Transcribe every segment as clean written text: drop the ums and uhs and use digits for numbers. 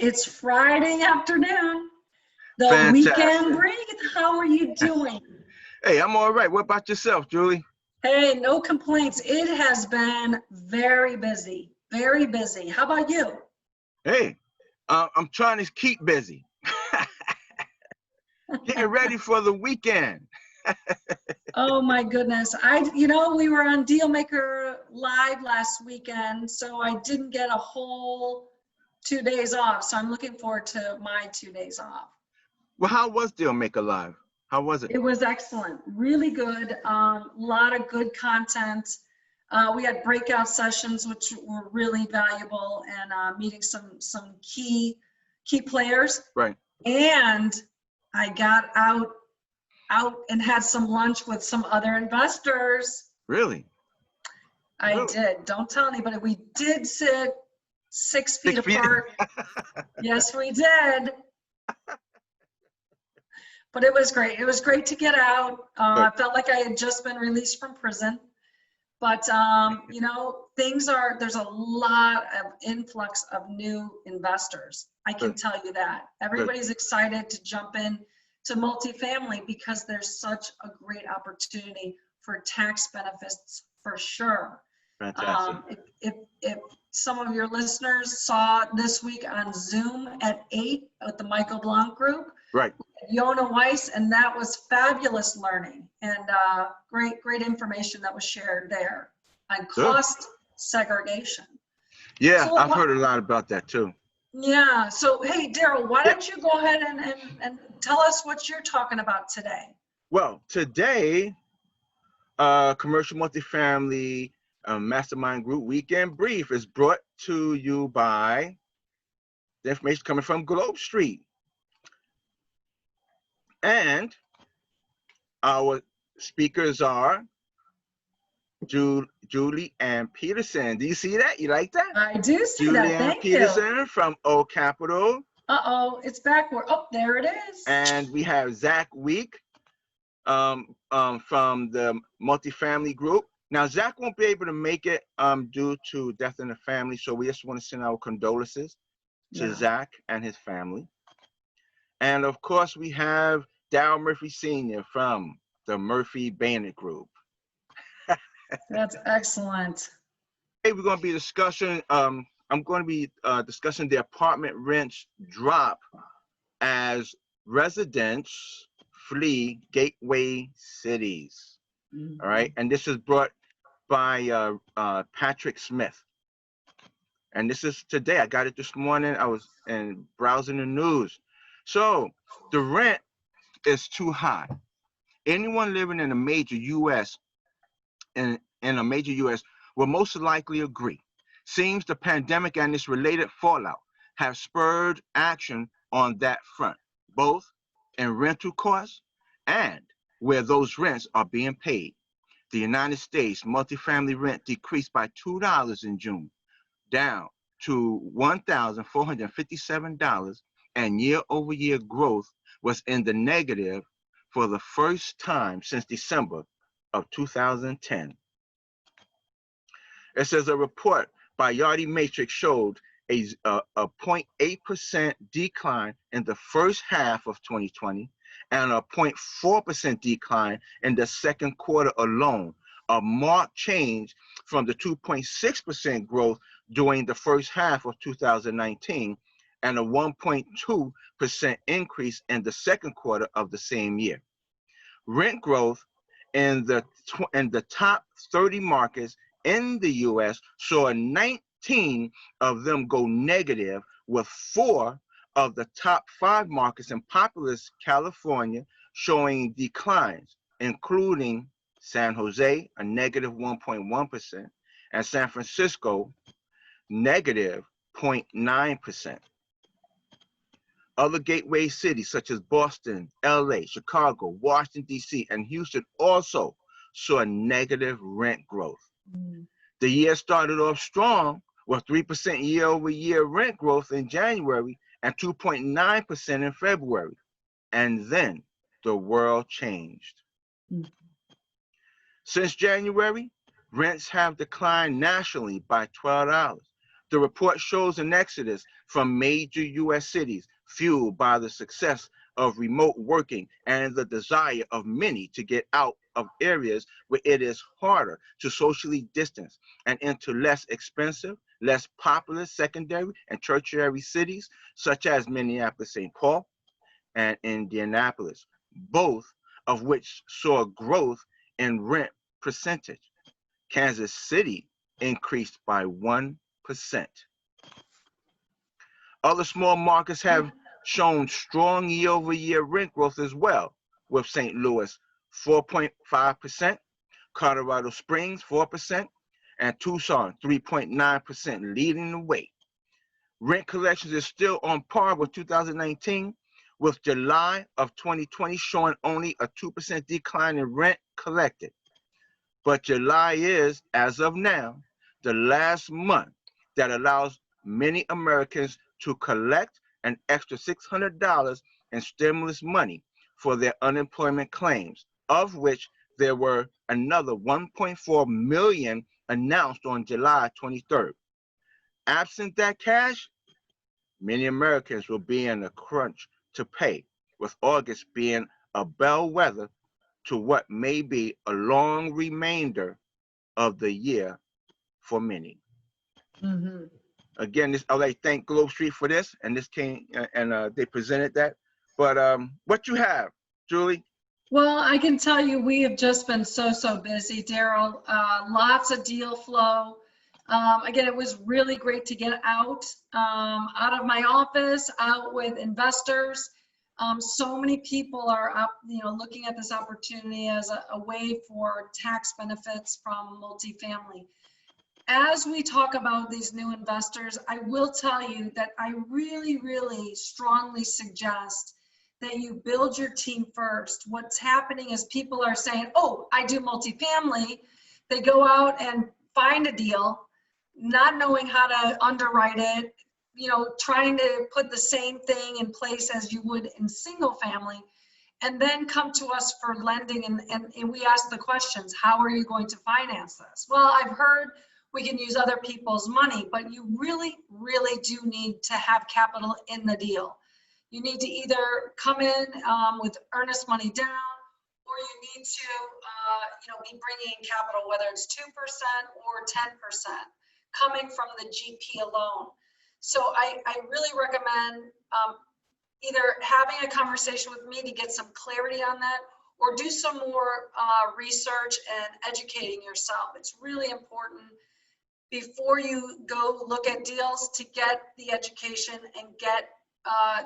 It's Friday afternoon. The Fantastic. weekend break. How are you doing? Hey, I'm all right. What about yourself, Julie? Hey, no complaints. It has been very busy, very busy. How about you? Hey, I'm trying to keep busy. Getting ready for the weekend. Oh my goodness. We were on Dealmaker Live last weekend, so I didn't get a whole 2 days off. So I'm looking forward to my 2 days off. Well, how was Dealmaker Live? How was it? It was excellent, really good. A lot of good content. We had breakout sessions, which were really valuable, and meeting some key players. Right. And I got out and had some lunch with some other investors. Really? I did. Don't tell anybody. We did sit 6 feet apart. Yes, we did. But it was great. It was great to get out. I felt like I had just been released from prison. But, there's a lot of influx of new investors. I can tell you that. Everybody's excited to jump in to multifamily because there's such a great opportunity for tax benefits for sure. Fantastic. If some of your listeners saw this week on Zoom at 8 with the Michael Blanc group, right? Yona Weiss, and that was fabulous learning and great information that was shared there on cost segregation. Yeah, so, I've heard a lot about that too. Yeah. So, hey, Daryl, why don't you go ahead and tell us what you're talking about today? Well, today, Commercial Multifamily Mastermind Group Weekend Brief is brought to you by the information coming from Globe Street. And our speakers are Julie Ann Peterson. Do you see that? You like that? I do see Julie that. Ann Thank Peterson you. from O Capital. Uh-oh, it's backward. Oh, there it is. And we have Zach Weik from the Multifamily Group. Now, Zach won't be able to make it due to death in the family, so we just want to send our condolences to Zach and his family. And of course, we have Darryl Murphy Sr. from the Murphy Bennett Group. That's excellent. Hey, we're going to be discussing, I'm going to be discussing the apartment rents drop as residents flee gateway cities. Mm-hmm. All right. And this is brought by Patrick Smith. And this is today. I got it this morning. I was browsing the news. So the rent is too high. Anyone living in a major U.S. in a major U.S. will most likely agree. Seems the pandemic and its related fallout have spurred action on that front, both in rental costs and where those rents are being paid. The United States multifamily rent decreased by $2 in June, down to $1,457, and year-over-year growth was in the negative for the first time since December of 2010. It says a report by Yardi Matrix showed a 0.8% decline in the first half of 2020 and a 0.4% decline in the second quarter alone, a marked change from the 2.6% growth during the first half of 2019 and a 1.2% increase in the second quarter of the same year. Rent growth in the top 30 markets in the U.S. saw 19 of them go negative, with 4 of the top 5 markets in populous California showing declines, including San Jose, a negative 1.1%, and San Francisco, negative 0.9%. Other gateway cities such as Boston, LA, Chicago, Washington, D.C., and Houston also saw negative rent growth. The year started off strong with 3% year-over-year rent growth in January and 2.9% in February. And then the world changed. Since January, rents have declined nationally by $12, The report shows an exodus from major U.S. cities fueled by the success of remote working and the desire of many to get out of areas where it is harder to socially distance and into less expensive, less populous secondary and tertiary cities such as Minneapolis, St. Paul, and Indianapolis, both of which saw growth in rent percentage. Kansas City increased by 1%. Other small markets have shown strong year-over-year rent growth as well, with St. Louis 4.5%, Colorado Springs 4%, and Tucson 3.9%, leading the way. Rent collections is still on par with 2019, with July of 2020 showing only a 2% decline in rent collected. But July is, as of now, the last month that allows many Americans to collect an extra $600 in stimulus money for their unemployment claims, of which there were another 1.4 million announced on July 23rd. Absent that cash, many Americans will be in a crunch to pay, with August being a bellwether to what may be a long remainder of the year for many. Mm-hmm. Again, I'd like to thank Globe Street for this, and this came and they presented that. But what you have, Julie? Well, I can tell you we have just been so busy, Daryl. Lots of deal flow. Again, it was really great to get out of my office, out with investors. So many people are up, looking at this opportunity as a way for tax benefits from multifamily. As we talk about these new investors, I will tell you that I really strongly suggest that you build your team first. What's happening is people are saying, oh, I do multifamily. They go out and find a deal, not knowing how to underwrite it, trying to put the same thing in place as you would in single family, and then come to us for lending. And we ask the questions, how are you going to finance this? Well, I've heard we can use other people's money, but you really do need to have capital in the deal. You need to either come in with earnest money down, or you need to be bringing in capital, whether it's 2% or 10%, coming from the GP alone. So I really recommend either having a conversation with me to get some clarity on that, or do some more research and educating yourself. It's really important before you go look at deals to get the education and get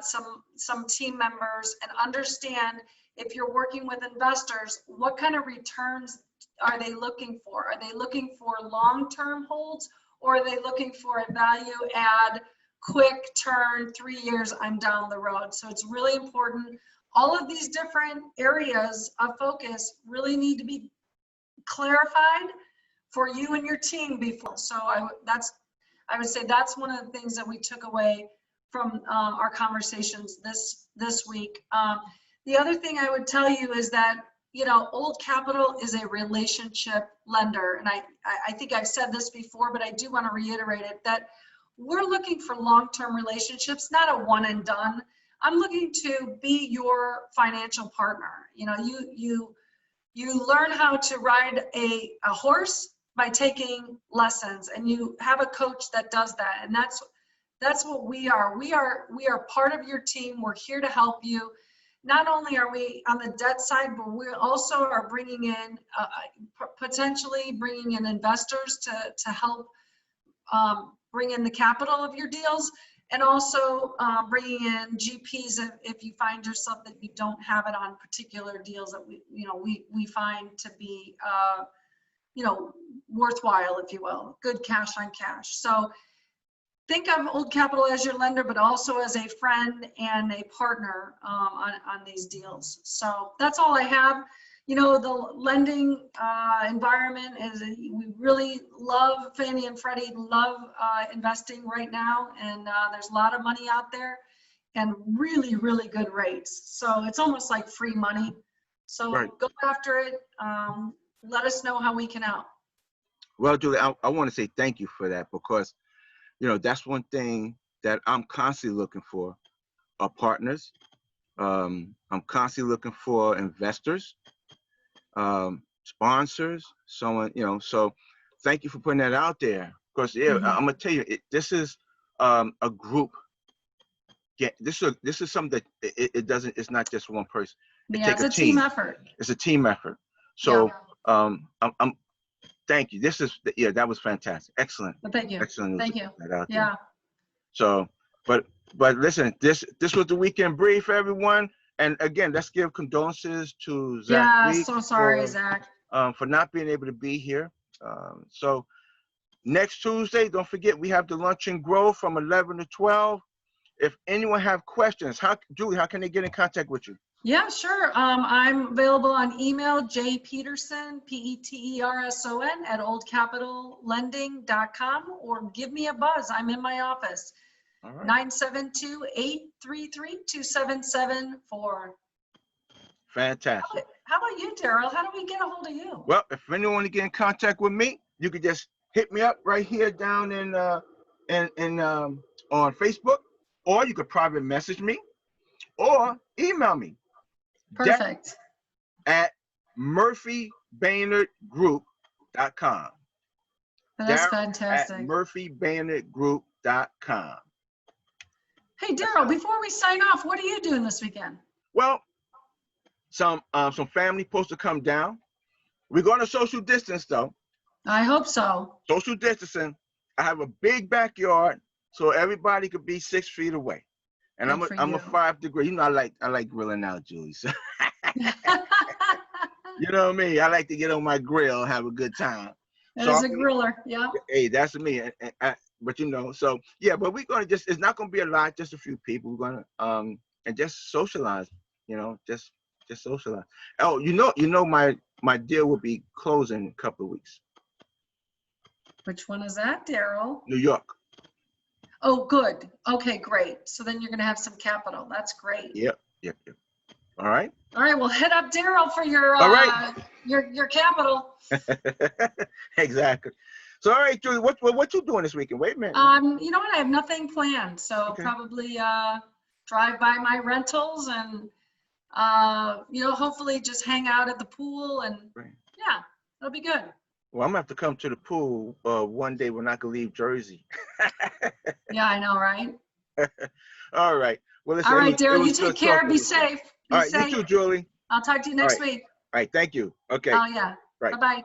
some team members and understand, if you're working with investors, what kind of returns are they looking for? Are they looking for long-term holds, or are they looking for a value add, quick turn, 3 years, I'm down the road? So it's really important. All of these different areas of focus really need to be clarified for you and your team before. So I would say that's one of the things that we took away from our conversations this week. The other thing I would tell you is that, Old Capital is a relationship lender. And I think I've said this before, but I do want to reiterate it, that we're looking for long-term relationships, not a one and done. I'm looking to be your financial partner. You learn how to ride a horse by taking lessons, and you have a coach that does that. And that's what we are. We are part of your team. We're here to help you. Not only are we on the debt side, but we also are bringing in, potentially bringing in investors to help bring in the capital of your deals, and also bringing in GPs if you find yourself that you don't have it on particular deals that we find to be worthwhile, if you will, good cash on cash. So think of Old Capital as your lender, but also as a friend and a partner on these deals. So that's all I have. The lending environment we really love Fannie and Freddie, love investing right now, and there's a lot of money out there and really good rates. So it's almost like free money. So right. Go after it. Let us know how we can help. Well, Julie, I want to say thank you for that, because you know, that's one thing that I'm constantly looking for, are partners. I'm constantly looking for investors, sponsors, someone, you know, so thank you for putting that out there. Because yeah, I'm gonna tell you, this is a group. Yeah, this is something that it doesn't, it's not just one person. Yeah, it's a team effort. It's a team effort. So I'm thank you. This is, yeah, that was fantastic. Excellent. Well, thank you. Excellent. Thank you. That out there. Yeah. So, but listen, this was the weekend brief, everyone. And again, let's give condolences to Zach Weik. Yeah, so sorry, Zach. For not being able to be here. So next Tuesday, don't forget, we have the Lunch and Grow from 11 to 12. If anyone have questions, Julie, how can they get in contact with you? Yeah, sure. I'm available on email, jpeterson, Peterson, at oldcapitallending.com, or give me a buzz. I'm in my office. All right. 972-833-2774. Fantastic. How about you, Daryl? How do we get a hold of you? Well, if anyone want to get in contact with me, you could just hit me up right here down in on Facebook, or you could private message me, or email me. Perfect. At murphybaynardgroup.com. That's fantastic. At murphybaynardgroup.com. Hey, Daryl, before we sign off, what are you doing this weekend? Well, some family supposed to come down. We're going to social distance, though. I hope so. Social distancing. I have a big backyard, so everybody could be 6 feet away. And I'm a 5 degree. You know, I like grilling out, Julie. So. You know what I mean? I like to get on my grill, have a good time. As a griller, yeah. Hey, that's me. But you know, so yeah. But we're gonna it's not gonna be a lot, just a few people. We're gonna and just socialize. You know, just socialize. Oh, you know, my deal will be closing in a couple of weeks. Which one is that, Daryl? New York. Oh, good. Okay, great. So then you're gonna have some capital. That's great. Yep. All right. All right. Well, hit up Daryl for your your capital. Exactly. So all right, Julie, what you doing this weekend? Wait a minute. You know what? I have nothing planned. So probably drive by my rentals and you know, hopefully just hang out at the pool and yeah, it'll be good. Well, I'm gonna have to come to the pool one day when I can leave Jersey. Yeah, I know, right? All right. Well, listen, all right, Daryl, you take care. Be safe. All right, you too, Julie. I'll talk to you next week. All right, thank you. Okay. Oh, yeah. Right. Bye-bye.